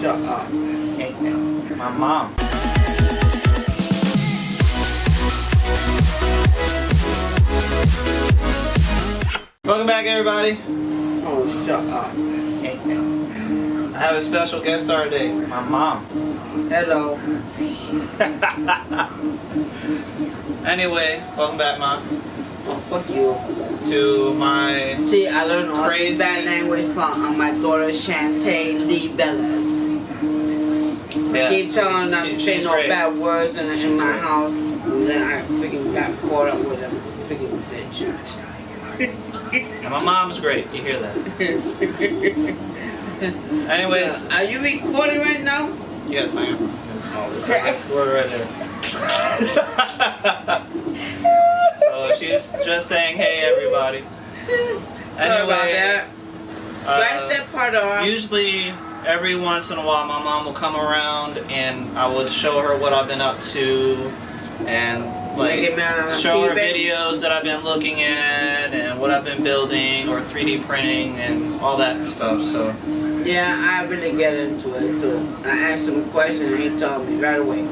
shut up. My mom. Welcome back, everybody. Oh, shut up. I have a special guest star today, my mom. Hello. Anyway, welcome back, Mom. Oh, fuck you. To my See, I learned all crazy this bad language from my daughter Shantae Lee Bellas. Yeah, Keep telling them to say she's no great. bad words in my house, and then I freaking got caught up with a freaking bitch. And my mom's great. You hear that? Anyways, Are you recording right now? yes, I am. Crap. We're right there. So she's just saying, "Hey, everybody." Sorry about Anyway, that. Scratch that part off. usually every once in a while my mom will come around and I would show her what I've been up to and like show her videos that I've been looking at and what I've been building or 3D printing and all that stuff. So Yeah, I really get into it too. I asked him a question and he told me right away.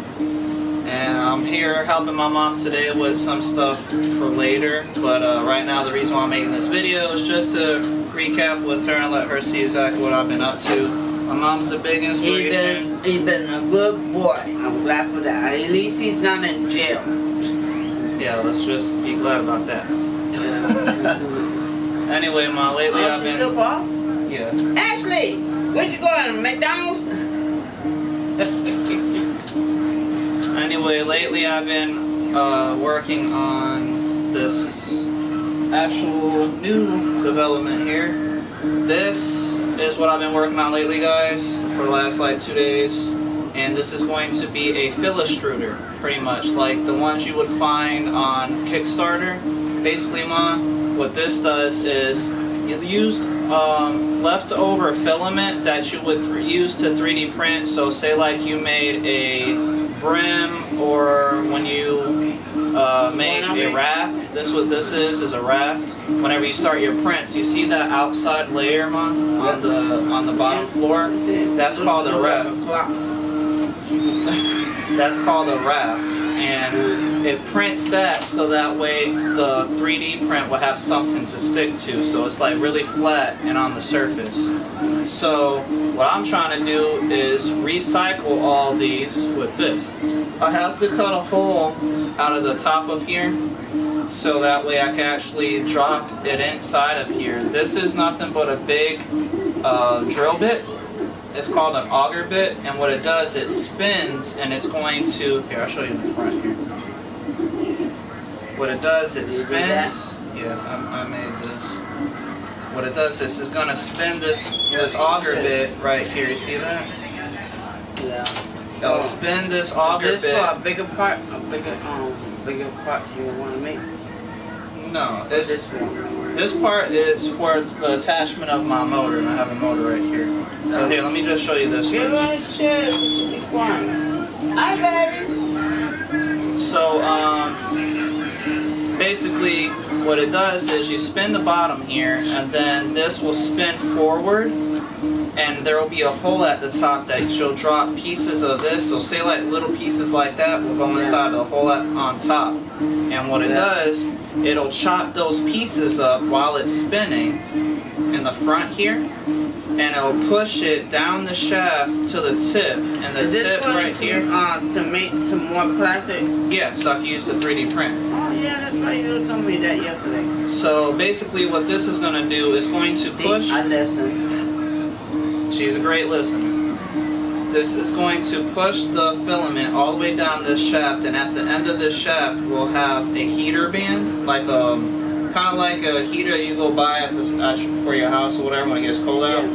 and I'm here helping my mom today with some stuff for later, but right now the reason why I'm making this video is just to recap with her and let her see exactly what I've been up to. My mom's a big inspiration. He's been a good boy. I'm glad for that. At least he's not in jail. Yeah, let's just be glad about that. Anyway, Ma, lately I've she took been... off? Yeah. Ashley, where'd you go? McDonald's? Anyway, lately I've been working on this actual new development here. This is what I've been working on lately, guys, for the last like 2 days. And this is going to be a fill-extruder, pretty much, like the ones you would find on Kickstarter. Basically, Ma, what this does is you used leftover filament that you would use to 3D print. So say like you made a brim or when you made a raft. This what this is a raft. Whenever you start your prints, you see that outside layer, Ma, on the bottom floor? That's called a raft. That's called a raft, and it prints that so that way the 3D print will have something to stick to, so it's like really flat and on the surface. So what I'm trying to do is recycle all these with this. I have to cut a hole out of the top of here so that way I can actually drop it inside of here. This is nothing but a big drill bit. It's called an auger bit, and what it does, it spins, and it's going to... Here, I'll show you in the front here. What it does, it spins... Yeah, I made this. What it does is it's going to spin this auger bit right here. You see that? Yeah. It'll spin this auger bit. For a bigger part you want to make? No, this part is for the attachment of my motor, and I have a motor right here. But here, let me just show you this first. Hi, baby. So, basically, what it does is you spin the bottom here, and then this will spin forward, and there will be a hole at the top that you'll drop pieces of this. So, say like little pieces like that will go inside the hole on top. And what it does, it'll chop those pieces up while it's spinning in the front here. And it'll push it down the shaft to the tip, and the tip right here. To make some more plastic? Yeah, so I can use the 3D print. Oh yeah, that's right. You told me that yesterday. So basically, what this is going to do is going to push. I listened. She's a great listener. This is going to push the filament all the way down this shaft, and at the end of this shaft, we'll have a heater band, like kind of like a heater you go buy at for your house or whatever when it gets cold out.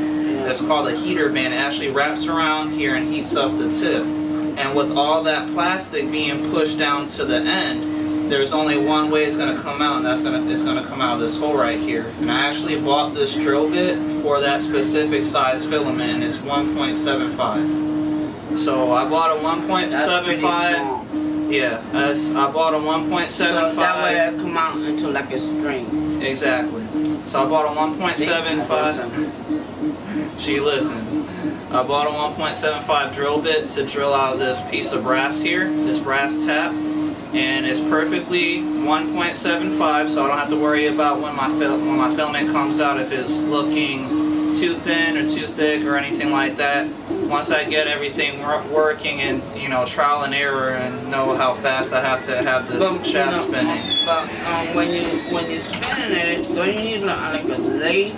It's called a heater band. It actually wraps around here and heats up the tip. And with all that plastic being pushed down to the end, there's only one way it's going to come out, and it's going to come out of this hole right here. And I actually bought this drill bit for that specific size filament, and it's 1.75. So I bought a 1.75. Yeah, I bought a 1.75. So that way it'll come out into like a string. Exactly. So I bought a 1.75. She listens. I bought a 1.75 drill bit to drill out this piece of brass here, this brass tap, and it's perfectly 1.75, so I don't have to worry about when my filament comes out if it's looking too thin or too thick or anything like that. Once I get everything working and, you know, trial and error and know how fast I have to have this shaft spinning. But when you're spinning it, don't you need like a lathe?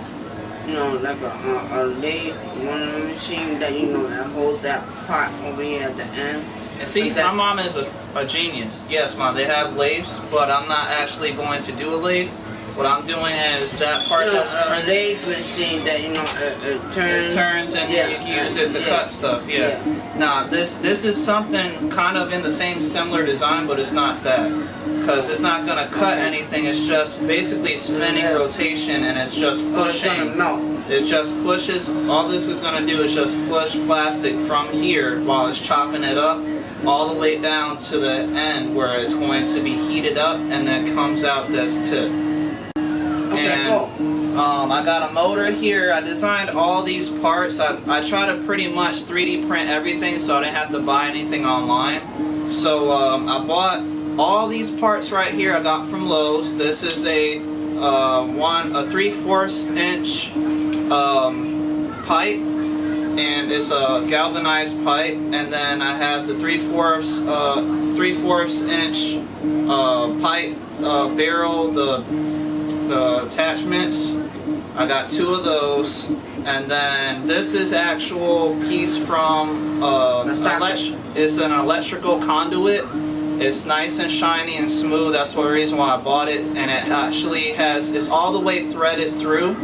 You know, like a lathe, one of the machines that, you know, that holds that part over here at the end. And see, my mom is a genius. Yes, Mom, they have lathes, but I'm not actually going to do a lathe. What I'm doing is that part that's a lathe machine that, you know, it turns. It turns and you can use it to cut stuff. Yeah. Now this is something kind of in the same similar design, but it's not that, because it's not going to cut anything. It's just basically spinning rotation, and it's just pushing. It just pushes. All this is going to do is just push plastic from here while it's chopping it up, all the way down to the end where it's going to be heated up and then comes out this tip. And I got a motor here. I designed all these parts. I try to pretty much 3D print everything so I didn't have to buy anything online. So I bought all these parts right here I got from Lowe's. This is a 3/4 inch pipe, and it's a galvanized pipe, and then I have the 3/4 inch pipe barrel, the attachments. I got 2 of those, and then this is actual piece from it's an electrical conduit. It's nice and shiny and smooth. That's the reason why I bought it, and it actually it's all the way threaded through.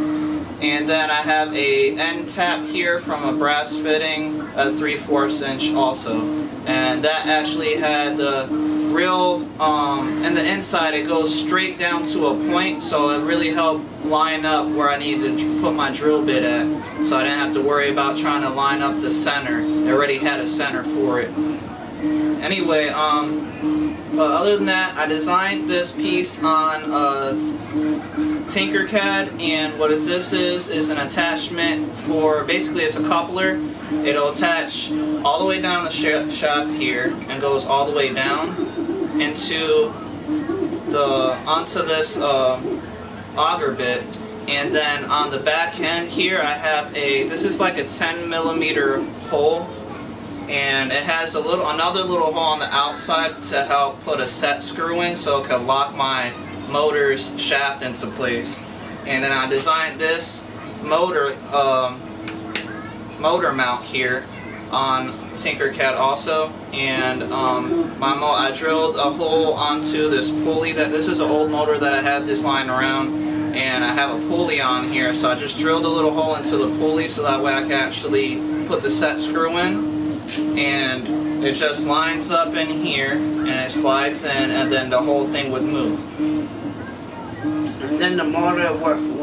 And then I have a end tap here from a brass fitting, a 3/4 inch also, and that actually had the real and the inside, it goes straight down to a point, so it really helped line up where I needed to put my drill bit at, so I didn't have to worry about trying to line up the center. It already had a center for it. Anyway, other than that, I designed this piece on Tinkercad, and what this is an attachment for, basically it's a coupler. It'll attach all the way down the shaft here and goes all the way down into onto this auger bit, and then on the back end here I have this is like a 10mm hole, and it has another little hole on the outside to help put a set screw in so it can lock my motor's shaft into place. And then I designed this motor mount here on Tinkercad also, and I drilled a hole onto this pulley. This is an old motor that I had this lying around, and I have a pulley on here, so I just drilled a little hole into the pulley so that way I can actually put the set screw in, and it just lines up in here and it slides in, and then the whole thing would move. And then the motor would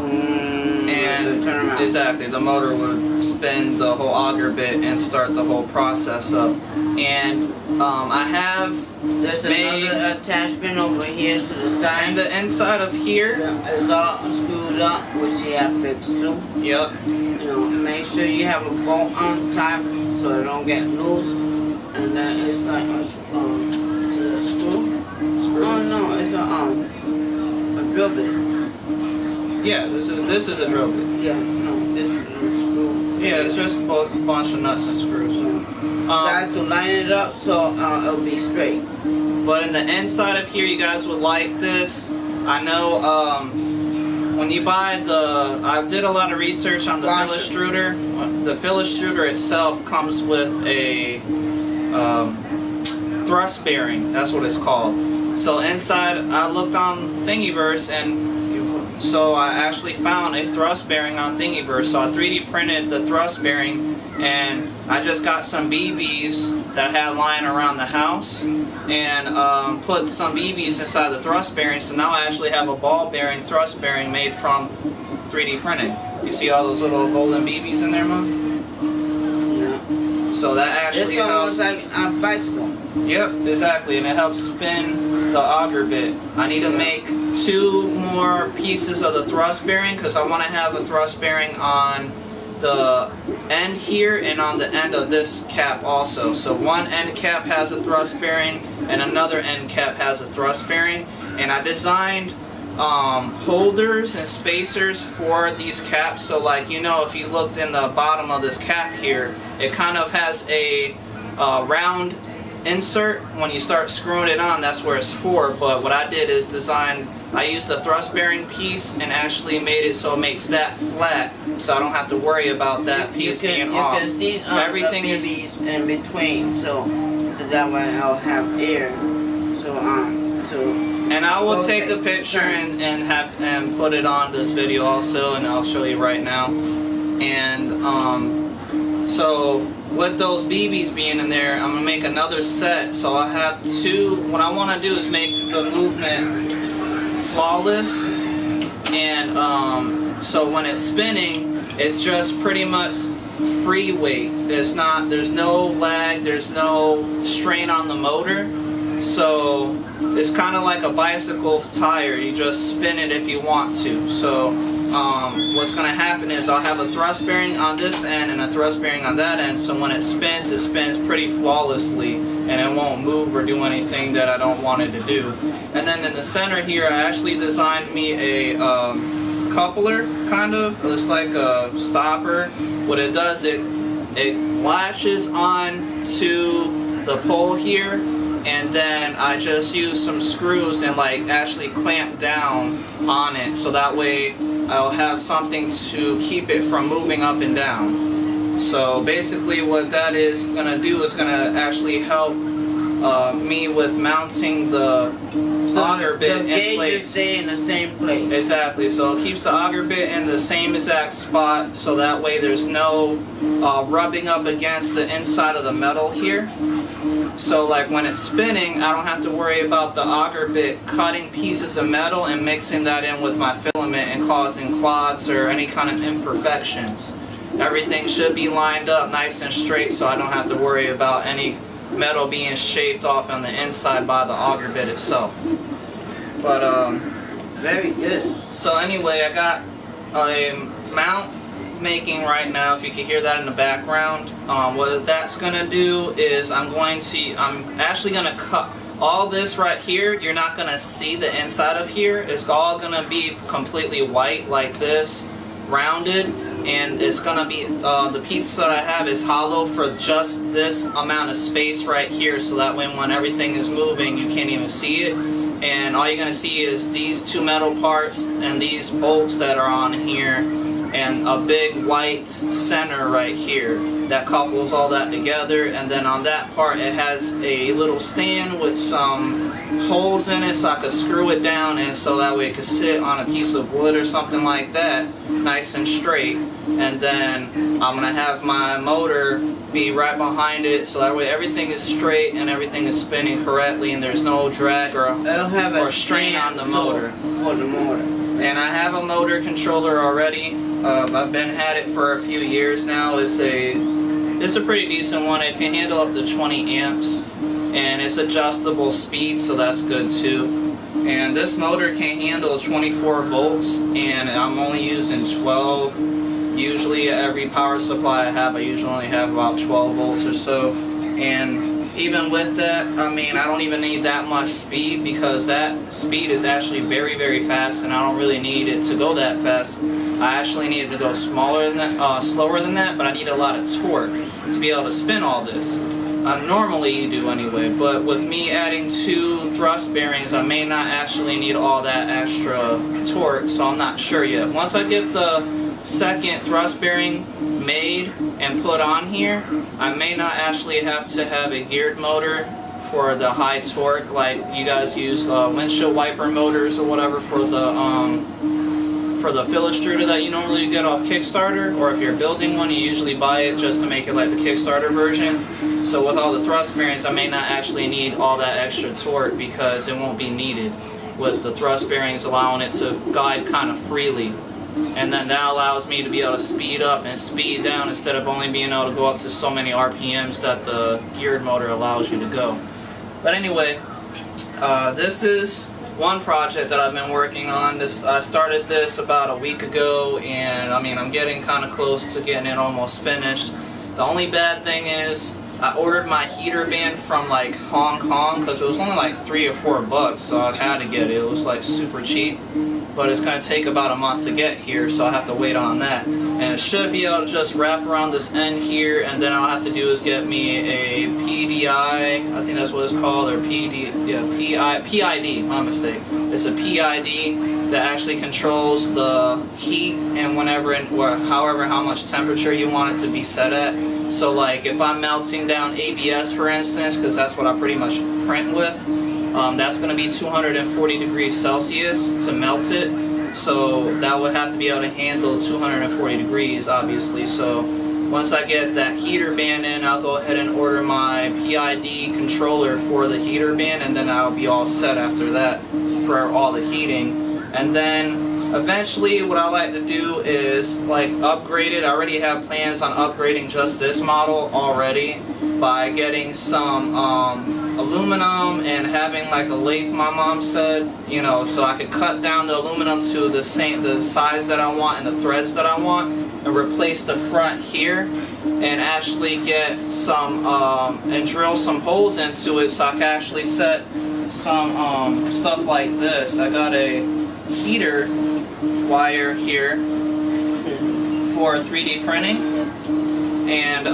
turn around. Exactly, the motor would spin the whole auger bit and start the whole process up. And I have there's another attachment over here to the side. And the inside of here, it's all screwed up, which you have fixed too. Yep. You know, make sure you have a bolt on top so it don't get loose. And then it's like a screw. Oh no, it's a drill bit. Yeah, this is a drill bit. Yeah, no, this is a screw. Yeah, it's just a bunch of nuts and screws. Got to line it up so it'll be straight. But in the inside of here, you guys would like this. I know when you buy I did a lot of research on the Phillips extruder. The Phillips extruder itself comes with a thrust bearing. That's what it's called. So inside, I looked on Thingiverse, and so I actually found a thrust bearing on Thingiverse. So I 3D printed the thrust bearing, and I just got some BBs that I had lying around the house, and put some BBs inside the thrust bearing. So now I actually have a ball bearing thrust bearing made from 3D printing. You see all those little golden BBs in there, Mom? Yeah. So that actually helps. It's almost like a bicycle. Yep, exactly, and it helps spin the auger bit. I need to make 2 more pieces of the thrust bearing because I want to have a thrust bearing on the end here and on the end of this cap also. So one end cap has a thrust bearing and another end cap has a thrust bearing, and I designed holders and spacers for these caps. So like, you know, if you looked in the bottom of this cap here, it kind of has a round insert. When you start screwing it on, that's where it's for. But what I did is I used a thrust bearing piece and actually made it so it makes that flat, so I don't have to worry about that piece being off. You can see everything the is in between, so that way I'll have air. And I will take a picture and put it on this video also, and I'll show you right now. And so with those BBs being in there, I'm gonna make another set. So I have two. What I want to do is make the movement flawless, and so when it's spinning, it's just pretty much free weight. There's no lag, there's no strain on the motor. So it's kind of like a bicycle's tire. You just spin it if you want to. So what's going to happen is I'll have a thrust bearing on this end and a thrust bearing on that end. So when it spins pretty flawlessly, and it won't move or do anything that I don't want it to do. And then in the center here, I actually designed me a coupler, kind of. It's like a stopper. What it does, it latches on to the pole here, and then I just use some screws and like actually clamp down on it, so that way I'll have something to keep it from moving up and down. So basically what that is going to do is going to actually help me with mounting the auger bit in place. Stay in the same place. Exactly, so it keeps the auger bit in the same exact spot, so that way there's no rubbing up against the inside of the metal here. So like when it's spinning, I don't have to worry about the auger bit cutting pieces of metal and mixing that in with my filament and causing clogs or any kind of imperfections. Everything should be lined up nice and straight, so I don't have to worry about any metal being shaved off on the inside by the auger bit itself. But very good. So anyway, I got a mount making right now, if you can hear that in the background. What that's gonna do is I'm actually gonna cut all this right here. You're not gonna see the inside of here. It's all gonna be completely white like this, rounded, and it's gonna be the piece that I have is hollow for just this amount of space right here, so that when everything is moving you can't even see it, and all you're gonna see is these two metal parts and these bolts that are on here, and a big white center right here that couples all that together. And then on that part it has a little stand with some holes in it so I could screw it down, and so that way it could sit on a piece of wood or something like that, nice and straight. And then I'm gonna have my motor be right behind it, so that way everything is straight and everything is spinning correctly, and there's no drag or strain on the motor. For the motor. And I have a motor controller already. I've had it for a few years now. It's a pretty decent one. It can handle up to 20 amps, and it's adjustable speed, so that's good too. And this motor can handle 24 volts, and I'm only using 12. Usually every power supply I have, I usually only have about 12 volts or so. And even with that, I mean, I don't even need that much speed, because that speed is actually very, very fast, and I don't really need it to go that fast. I actually need it to go slower than that, but I need a lot of torque to be able to spin all this. Normally you do anyway, but with me adding 2 thrust bearings, I may not actually need all that extra torque, so I'm not sure yet. Once I get the second thrust bearing made and put on here, I may not actually have to have a geared motor for the high torque, like you guys use windshield wiper motors or whatever for the fill extruder that you normally get off Kickstarter, or if you're building one you usually buy it just to make it like the Kickstarter version. So with all the thrust bearings, I may not actually need all that extra torque, because it won't be needed with the thrust bearings allowing it to guide kind of freely. And then that allows me to be able to speed up and speed down instead of only being able to go up to so many RPMs that the geared motor allows you to go. But anyway, this is one project that I've been working on. I started this about a week ago, and I mean, I'm getting kind of close to getting it almost finished. The only bad thing is I ordered my heater band from like Hong Kong because it was only like $3 or $4, so I had to get it. It was like super cheap, but it's going to take about a month to get here, so I have to wait on that. And it should be able to just wrap around this end here, and then all I have to do is get me a PDI, I think that's what it's called, or PID, my mistake. It's a PID that actually controls the heat and whenever and however how much temperature you want it to be set at. So like if I'm melting down ABS, for instance, because that's what I pretty much print with, that's going to be 240 degrees Celsius to melt it. So that would have to be able to handle 240 degrees, obviously. So once I get that heater band in, I'll go ahead and order my PID controller for the heater band, and then I'll be all set after that for all the heating. And then eventually what I like to do is like upgrade it. I already have plans on upgrading just this model already by getting some aluminum and having like a lathe, my mom said, you know, so I could cut down the aluminum to the size that I want and the threads that I want, and replace the front here and actually get some and drill some holes into it so I can actually set some stuff like this. I got a heater wire here for 3D printing, and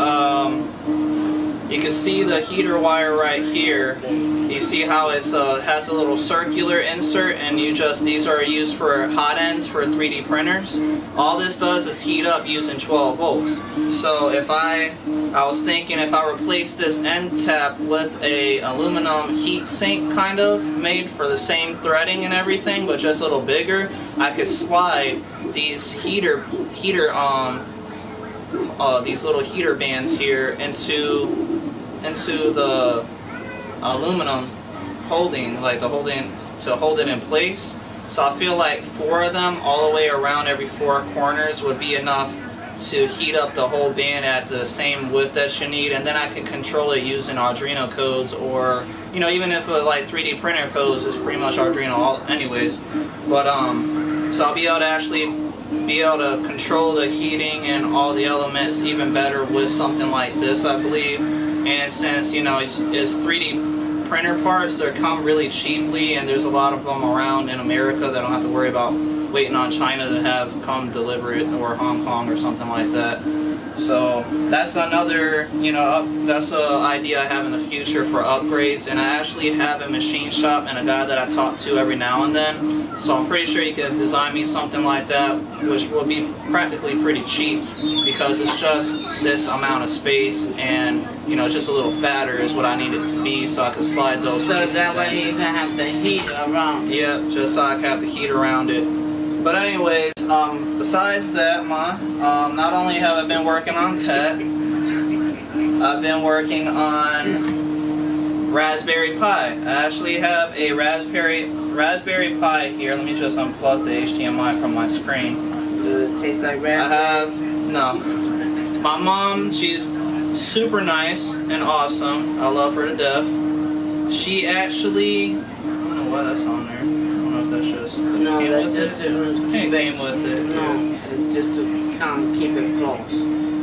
you can see the heater wire right here. You see how it has a little circular insert, and these are used for hot ends for 3D printers. All this does is heat up using 12 volts. So if I was thinking if I replace this end tap with a aluminum heat sink kind of made for the same threading and everything, but just a little bigger, I could slide these these little heater bands here into the aluminum holding, like to hold it in place. So I feel like 4 of them all the way around every 4 corners would be enough to heat up the whole band at the same width that you need, and then I can control it using Arduino codes, or you know, even if like 3D printer codes is pretty much Arduino anyways. But so I'll be able to actually control the heating and all the elements even better with something like this, I believe. And since, you know, it's 3D printer parts, they come really cheaply, and there's a lot of them around in America that don't have to worry about waiting on China to have come deliver it, or Hong Kong or something like that. So that's another, you know, that's an idea I have in the future for upgrades. And I actually have a machine shop and a guy that I talk to every now and then. So I'm pretty sure you can design me something like that, which will be practically pretty cheap because it's just this amount of space, and you know, just a little fatter is what I need it to be, so I can slide those pieces in. So that way you can have the heat around. Yep, just so I can have the heat around it. But anyways, besides that, not only have I been working on that, I've been working on Raspberry Pi. I actually have a Raspberry Pi here. Let me just unplug the HDMI from my screen. Does it taste like raspberry? I have, no. My mom, she's super nice and awesome. I love her to death. She actually, I don't know why that's on there. That's just no, came that's with just it. It came with it. No, it's just to keep it close.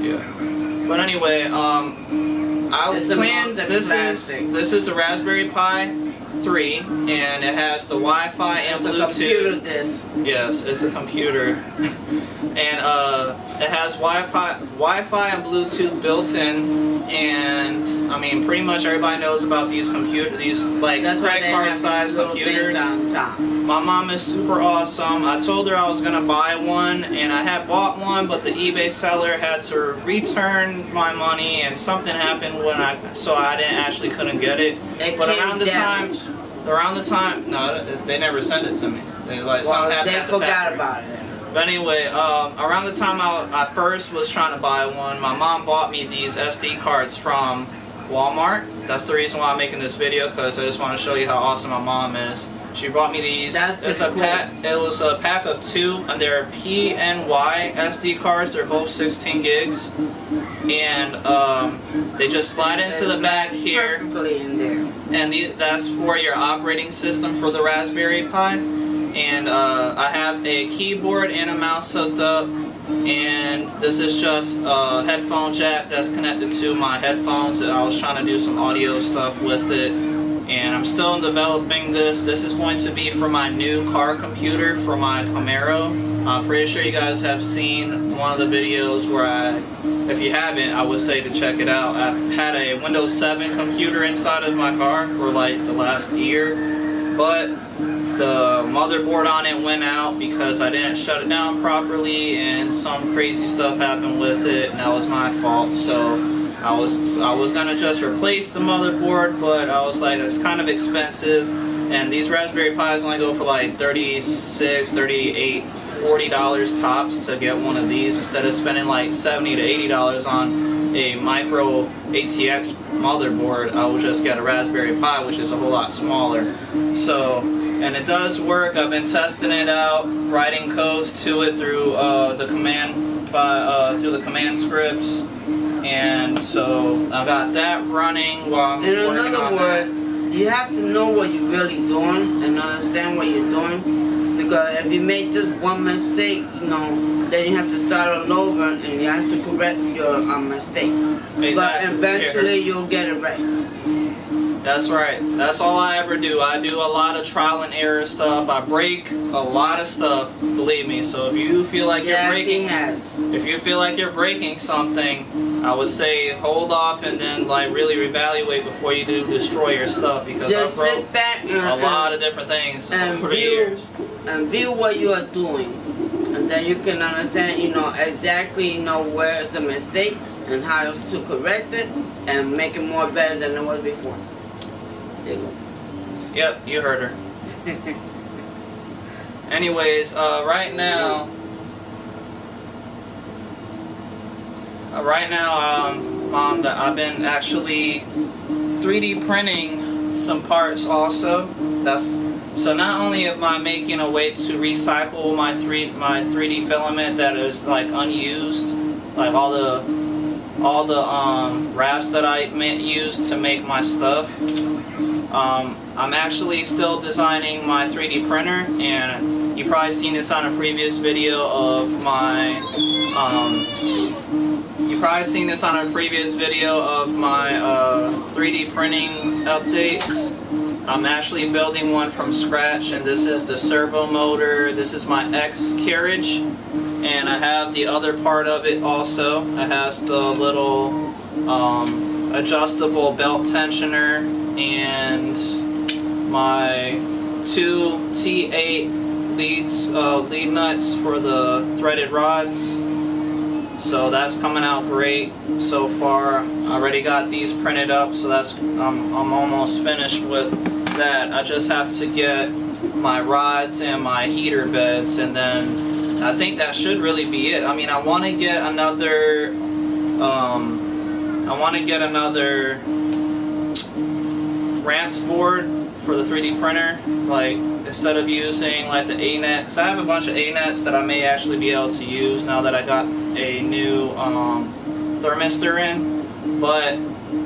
Yeah. But anyway, I planned this is a Raspberry Pi 3, and it has the Wi-Fi and Bluetooth. It's a computer disc. Yes, it's a computer, and it has Wi-Fi and Bluetooth built in. And I mean, pretty much everybody knows about these like credit card size computers. My mom is super awesome. I told her I was gonna buy one, and I had bought one, but the eBay seller had to return my money, and something happened so I couldn't get it. But around the time, no, they never sent it to me. They forgot about it. But anyway, around the time I first was trying to buy one, my mom bought me these SD cards from Walmart. That's the reason why I'm making this video, because I just want to show you how awesome my mom is. She brought me these. It's a pack. It was a pack of 2, and they're PNY SD cards. They're both 16 gigs, and they just slide into the back here. Perfectly in there. And that's for your operating system for the Raspberry Pi. And I have a keyboard and a mouse hooked up. And this is just a headphone jack that's connected to my headphones. And I was trying to do some audio stuff with it. And I'm still developing this. This is going to be for my new car computer for my Camaro. I'm pretty sure you guys have seen one of the videos where if you haven't, I would say to check it out. I had a Windows 7 computer inside of my car for like the last year, but the motherboard on it went out because I didn't shut it down properly, and some crazy stuff happened with it, and that was my fault. So I was gonna just replace the motherboard, but I was like, it's kind of expensive, and these Raspberry Pis only go for like $36, $38, $40 tops to get one of these, instead of spending like $70 to $80 on a micro ATX motherboard. I will just get a Raspberry Pi, which is a whole lot smaller. So, and it does work. I've been testing it out, writing codes to it through the command scripts, and so I got that running while I'm working on that. In another word, you have to know what you're really doing and understand what you're doing. Because if you make just one mistake, you know, then you have to start all over and you have to correct your mistake. Exactly. But eventually you'll get it right. That's right. That's all I ever do. I do a lot of trial and error stuff. I break a lot of stuff, believe me. So if you feel like you're breaking, if you feel like you're breaking something, I would say hold off and then like really reevaluate before you do destroy your stuff, because just I broke sit back a lot of different things over the years. And view what you are doing, and then you can understand, you know, exactly, you know, where is the mistake and how to correct it and make it more better than it was before. There you go. Yep, you heard her. Anyways, right now, Mom, I've been actually 3D printing some parts also. So not only am I making a way to recycle my 3D filament that is like unused, like all the wraps that I used to make my stuff. I'm actually still designing my 3D printer, and you've probably seen this on a previous video of my 3D printing updates. I'm actually building one from scratch, and this is the servo motor. This is my X carriage, and I have the other part of it also. It has the little adjustable belt tensioner and my 2 T8 lead nuts for the threaded rods. So that's coming out great so far. I already got these printed up, so I'm almost finished with that. I just have to get my rods and my heater beds, and then I think that should really be it. I mean, I want to get another ramps board for the 3D printer, like instead of using like the A-net, because I have a bunch of A-nets that I may actually be able to use now that I got a new thermistor in, but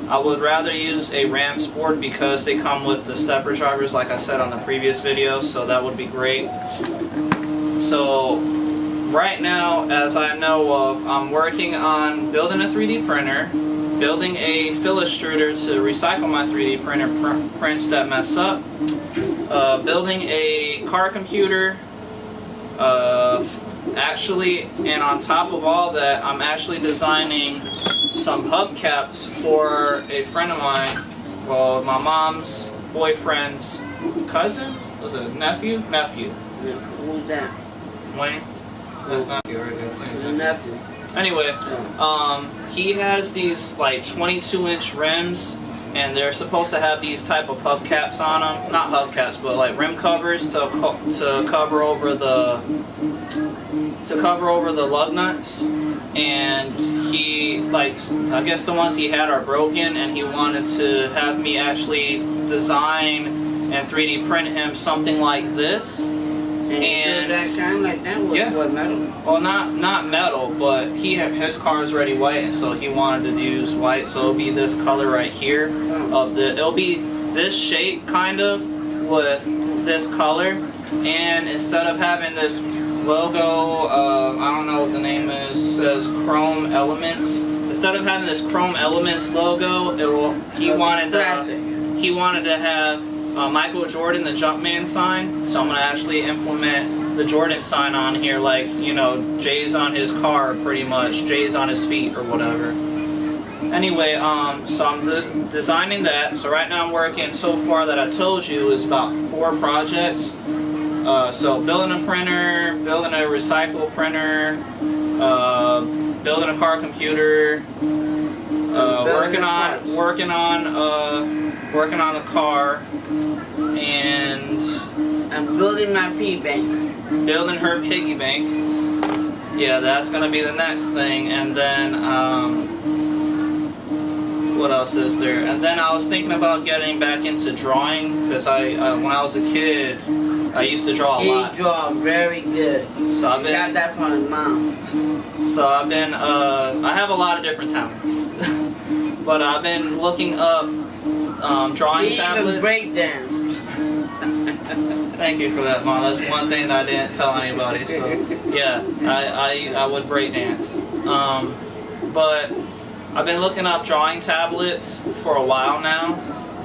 I would rather use a ramps board because they come with the stepper drivers, like I said on the previous video, so that would be great. So right now, as I know of, I'm working on building a 3D printer, building a fill extruder to recycle my 3D printer prints that mess up, building a car computer, actually, and on top of all that, I'm actually designing some hubcaps for a friend of mine, well, my mom's boyfriend's cousin? Was it nephew? Nephew. Yeah. Who's that? Wayne? That's not you, right there. The nephew. Anyway, he has these like 22-inch rims, and they're supposed to have these type of hubcaps on them. Not hubcaps, but like rim covers to cover over the lug nuts. And he, like, I guess the ones he had are broken, and he wanted to have me actually design and 3D print him something like this. And that kind like that was yeah. what, metal? Well, not metal, but his car is already white, and so he wanted to use white. So it'll be this color right here it'll be this shape kind of with this color, and instead of having this logo, I don't know what the name is, it says Chrome Elements. Instead of having this Chrome Elements logo, he wanted to have Michael Jordan, the Jumpman sign. So I'm gonna actually implement the Jordan sign on here, like, you know, J's on his car, pretty much, J's on his feet or whatever. Anyway, so I'm designing that. So right now I'm working, so far that I told you, is about 4 projects. So building a printer, building a recycle printer, building a car computer, working on the car, and I'm building my piggy bank. Building her piggy bank. Yeah, that's gonna be the next thing. And then what else is there? And then I was thinking about getting back into drawing, because when I was a kid, I used to draw a lot. He draw very good. So I've been, got that from his mom. So I've been, I have a lot of different talents. But I've been looking up drawing tablets. Even break dance. Thank you for that, Mom. That's one thing that I didn't tell anybody. So yeah, I would break dance. But I've been looking up drawing tablets for a while now,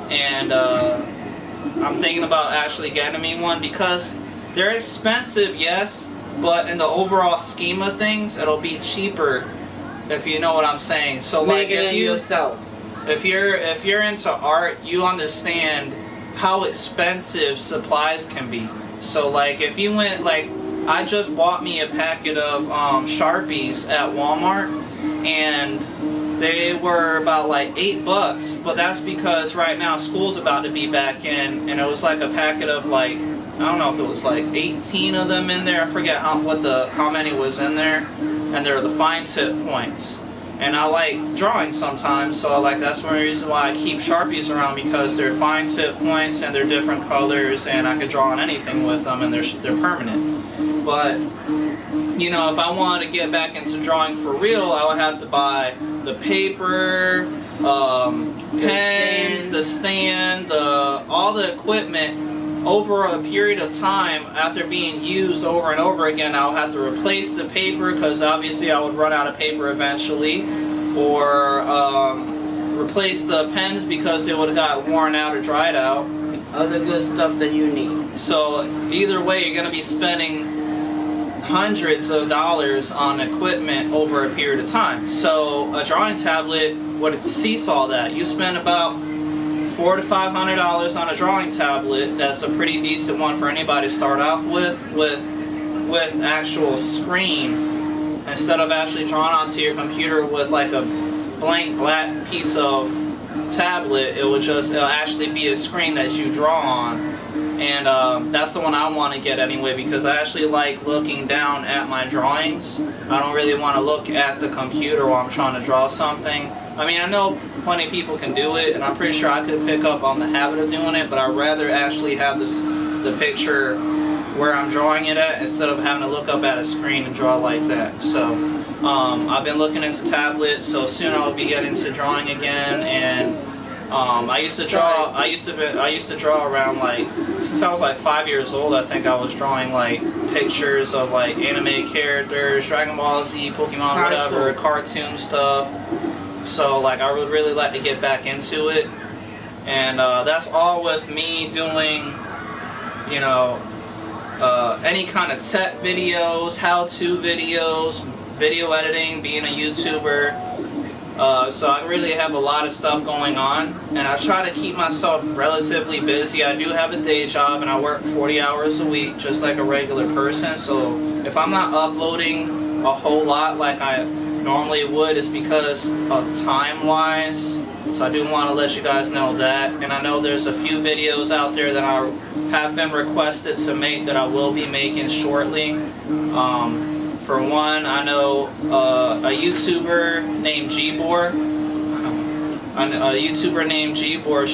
and I'm thinking about actually getting me one, because they're expensive, yes, but in the overall scheme of things, it'll be cheaper, if you know what I'm saying. So like, if you're into art, you understand how expensive supplies can be. So like, if you went, like, I just bought me a packet of Sharpies at Walmart, and they were about like $8, but that's because right now school's about to be back in, and it was like a packet of, like, I don't know if it was like 18 of them in there. I forget how many was in there, and they're the fine tip points. And I like drawing sometimes, so that's one reason why I keep Sharpies around, because they're fine tip points and they're different colors, and I could draw on anything with them, and they're permanent. But you know, if I wanted to get back into drawing for real, I would have to buy the paper, pens, the stand, all the equipment. Over a period of time, after being used over and over again, I'll have to replace the paper, because obviously I would run out of paper eventually, or replace the pens because they would have got worn out or dried out. Other good stuff that you need. So either way, you're going to be spending hundreds of dollars on equipment over a period of time. So a drawing tablet would seesaw that. You spend about $400 to $500 on a drawing tablet. That's a pretty decent one for anybody to start off with actual screen, instead of actually drawing onto your computer with like a blank black piece of tablet. It'll actually be a screen that you draw on. And that's the one I want to get anyway, because I actually like looking down at my drawings. I don't really want to look at the computer while I'm trying to draw something. I mean, I know plenty of people can do it, and I'm pretty sure I could pick up on the habit of doing it, but I'd rather actually have the picture where I'm drawing it at, instead of having to look up at a screen and draw like that. So I've been looking into tablets, so soon I'll be getting into drawing again. And I used to draw around, like, since I was like 5 years old. I think I was drawing like pictures of like anime characters, Dragon Ball Z, Pokemon, whatever, cartoon stuff. So like, I would really like to get back into it. And that's all with me doing, you know, any kind of tech videos, how-to videos, video editing, being a YouTuber. So I really have a lot of stuff going on, and I try to keep myself relatively busy. I do have a day job, and I work 40 hours a week just like a regular person. So if I'm not uploading a whole lot like I normally would, it's because of time-wise. So I do want to let you guys know that. And I know there's a few videos out there that have been requested to make that I will be making shortly. For one, I know a YouTuber named Gbor. A YouTuber named Gbor.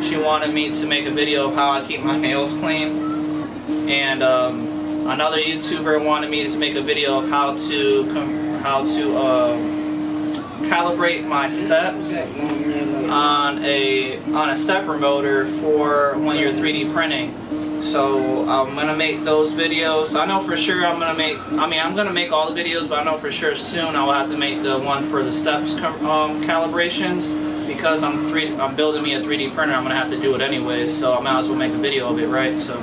She wanted me to make a video of how I keep my nails clean, and another YouTuber wanted me to make a video of how to calibrate my steps on a stepper motor for when you're 3D printing. So I'm gonna make those videos. I know for sure I'm gonna make all the videos, but I know for sure soon I will have to make the one for the steps calibrations, because I'm building me a 3D printer. I'm gonna have to do it anyways, so I might as well make a video of it, right? So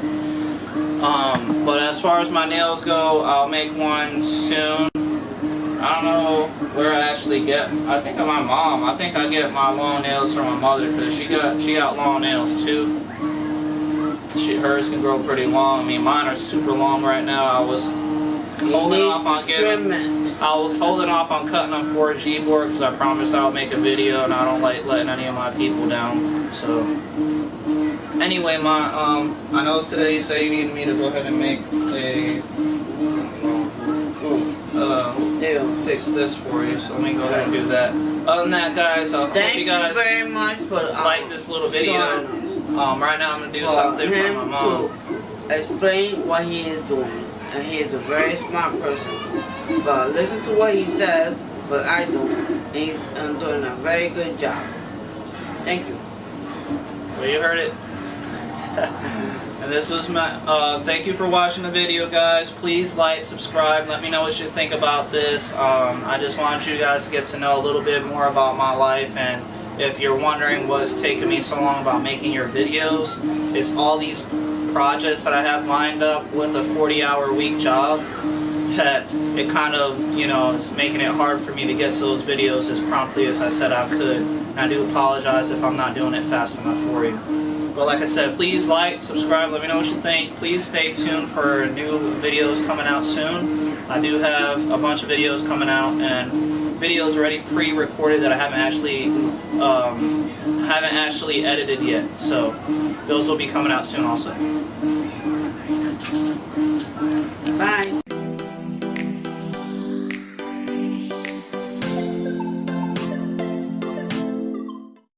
but as far as my nails go, I'll make one soon. I don't know where I actually get. I think of my mom. I think I get my long nails from my mother, because she got long nails too. Hers can grow pretty long. I mean, mine are super long right now. I was holding off on cutting them for Gbor, because I promised I would make a video, and I don't like letting any of my people down. So anyway, I know today you say you needed me to go ahead and make fix this for you, so let me go ahead and do that. Other than that, guys, I hope you guys very much for like this little video. Right now I'm going to do something for my mom. To explain what he is doing. And he is a very smart person. But listen to what he says, but I don't. And he's doing a very good job. Thank you. Well, you heard it. And this was my, thank you for watching the video, guys. Please like, subscribe, let me know what you think about this. I just want you guys to get to know a little bit more about my life, and if you're wondering what's taking me so long about making your videos, it's all these projects that I have lined up with a 40-hour week job that it kind of, is making it hard for me to get to those videos as promptly as I said I could. And I do apologize if I'm not doing it fast enough for you. But like I said, please like, subscribe, let me know what you think. Please stay tuned for new videos coming out soon. I do have a bunch of videos coming out, and videos already pre-recorded that I haven't actually edited yet. So those will be coming out soon also. Bye.